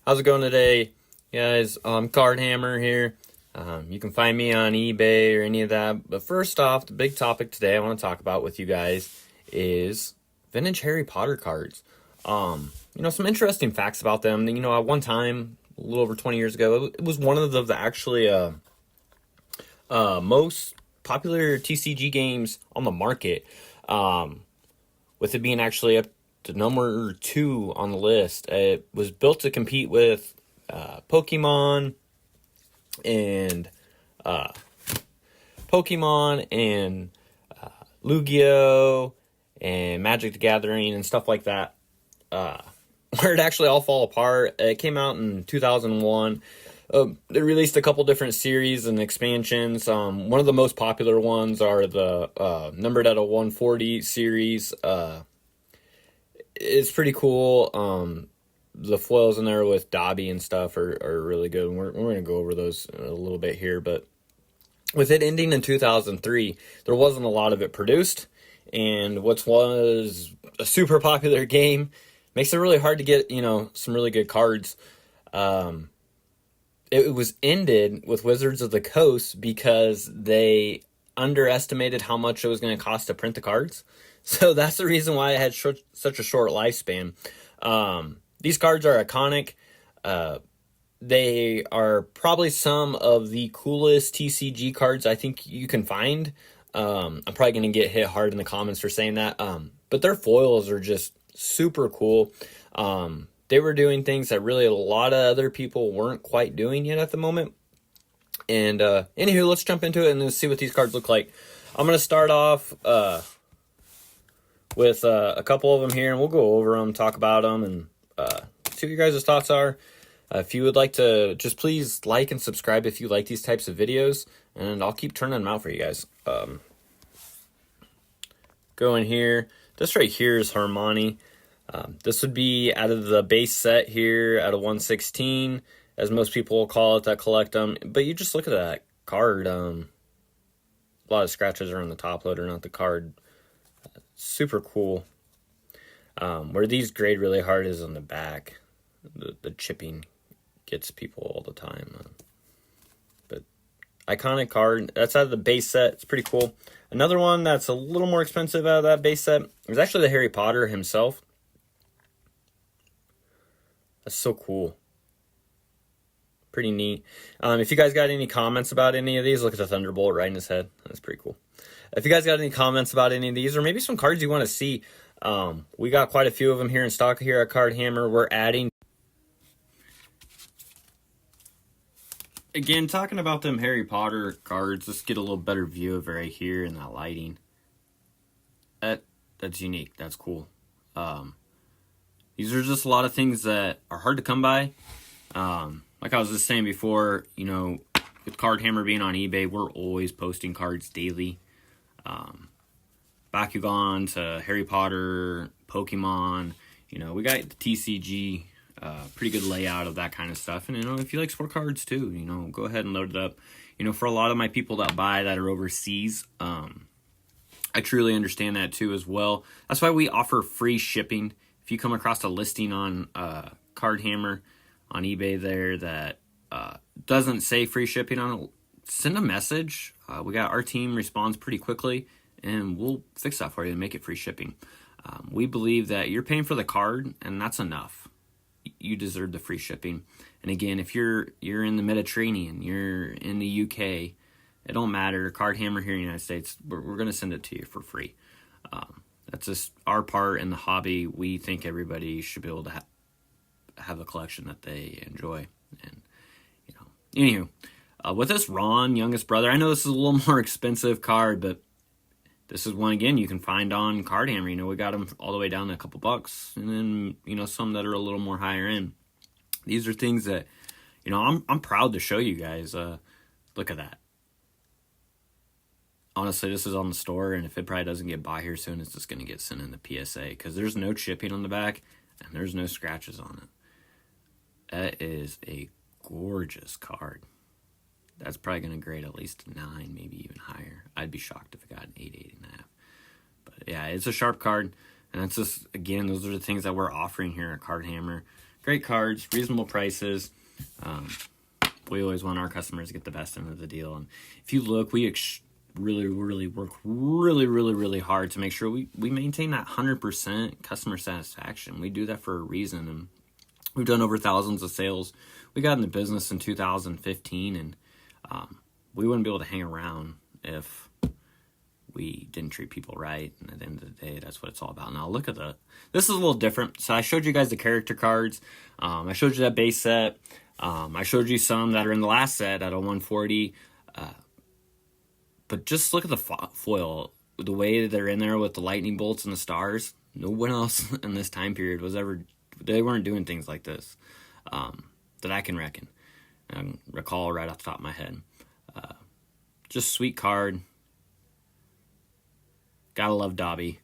How's it going today, guys? Card Hammer here. You can find me on eBay or any of that. But first off, the big topic today I want to talk about with you guys is vintage Harry Potter cards. Some interesting facts about them. At one time, a little over 20 years ago, it was one of the actually most popular TCG games on the market. With it being actually up to number 2 on the list. It was built to compete with Pokemon and uh, Pokemon and Lugia and Magic the Gathering and stuff like that. Where it actually all fall apart. It came out in 2001. They released a couple different series and expansions. One of the most popular ones are the numbered at a 140 series. It's pretty cool. The foils in there with Dobby and stuff are really good. And we're going to go over those a little bit here. But with it ending in 2003, there wasn't a lot of it produced. And what was a super popular game makes it really hard to get, some really good cards. It was ended with Wizards of the Coast because they underestimated how much it was going to cost to print the cards. So that's the reason why it had such a short lifespan. These cards are iconic. They are probably some of the coolest TCG cards I think you can find. I'm probably going to get hit hard in the comments for saying that. But their foils are just super cool. They were doing things that really a lot of other people weren't quite doing yet at the moment. And anywho, let's jump into it and let's see what these cards look like. I'm going to start off with a couple of them here, and we'll go over them, talk about them, and see what your guys' thoughts are. If you would like to, just please like and subscribe if you like these types of videos, and I'll keep turning them out for you guys. Go in here. This right here is Hermione. This would be out of the base set here, out of 116, as most people will call it that collect them. But you just look at that card. A lot of scratches are on the top loader, not the card. Super cool. Where these grade really hard is on the back. The chipping gets people all the time. But iconic card. That's out of the base set. It's pretty cool. Another one that's a little more expensive out of that base set is actually the Harry Potter himself. That's so cool. Pretty neat. If you guys got any comments about any of these, look at the Thunderbolt right in his head. That's pretty cool. If you guys got any comments about any of these, or maybe some cards you want to see, we got quite a few of them here in stock here at Card Hammer. We're adding. Again, talking about them Harry Potter cards, let's get a little better view of it right here in that lighting. That's unique. That's cool. These are just a lot of things that are hard to come by. Like I was just saying before, with Card Hammer being on eBay, we're always posting cards daily. Bakugan to Harry Potter, Pokemon, we got the TCG, pretty good layout of that kind of stuff. And, if you like sport cards too, go ahead and load it up. For a lot of my people that buy that are overseas, I truly understand that too as well. That's why we offer free shipping. If you come across a listing on Card Hammer on eBay there that doesn't say free shipping on it, send a message. Our team responds pretty quickly, and we'll fix that for you and make it free shipping. We believe that you're paying for the card, and that's enough. You deserve the free shipping. And again, if you're in the Mediterranean, you're in the UK, it don't matter. Card Hammer here in the United States, we're going to send it to you for free. That's just our part in the hobby. We think everybody should be able to have a collection that they enjoy. And, anywho, with this Ron, youngest brother, I know this is a little more expensive card, but this is one, again, you can find on Card Hammer. We got them all the way down to a couple bucks, and then, some that are a little more higher end. These are things that, I'm proud to show you guys. Look at that. Honestly, this is on the store, and if it probably doesn't get by here soon, it's just going to get sent in the PSA, because there's no chipping on the back, and there's no scratches on it. That is a gorgeous card. That's probably going to grade at least a 9, maybe even higher. I'd be shocked if it got an 8, 8.5. But yeah, it's a sharp card. And that's just, again, those are the things that we're offering here at Card Hammer. great cards, reasonable prices. We always want our customers to get the best end of the deal. And if you look, we really work really hard to make sure we maintain that 100% customer satisfaction. We do that for a reason, and we've done over thousands of sales. We got in the business in 2015, and we wouldn't be able to hang around if we didn't treat people right. And at the end of the day, that's what it's all about. Now look at this is a little different. So I showed you guys the character cards. I showed you that base set. I showed you some that are in the last set at a 140. But just look at the foil, the way that they're in there with the lightning bolts and the stars. No one else in this time period they weren't doing things like this, that I can recall right off the top of my head. Just sweet card. Gotta love Dobby.